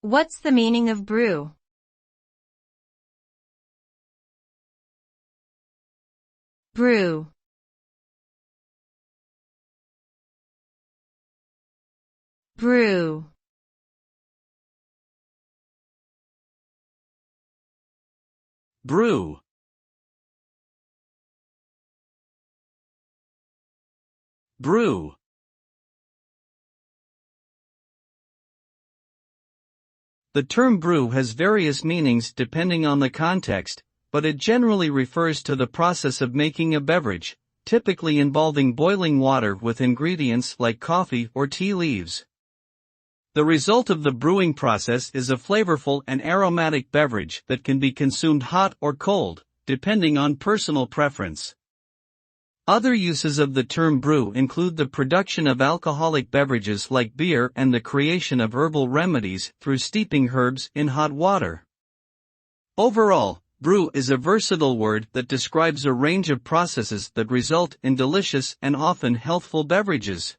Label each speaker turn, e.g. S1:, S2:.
S1: What's the meaning of brew? Brew. Brew.
S2: Brew. Brew. The term brew has various meanings depending on the context, but it generally refers to the process of making a beverage, typically involving boiling water with ingredients like coffee or tea leaves. The result of the brewing process is a flavorful and aromatic beverage that can be consumed hot or cold, depending on personal preference. Other uses of the term brew include the production of alcoholic beverages like beer and the creation of herbal remedies through steeping herbs in hot water. Overall, brew is a versatile word that describes a range of processes that result in delicious and often healthful beverages.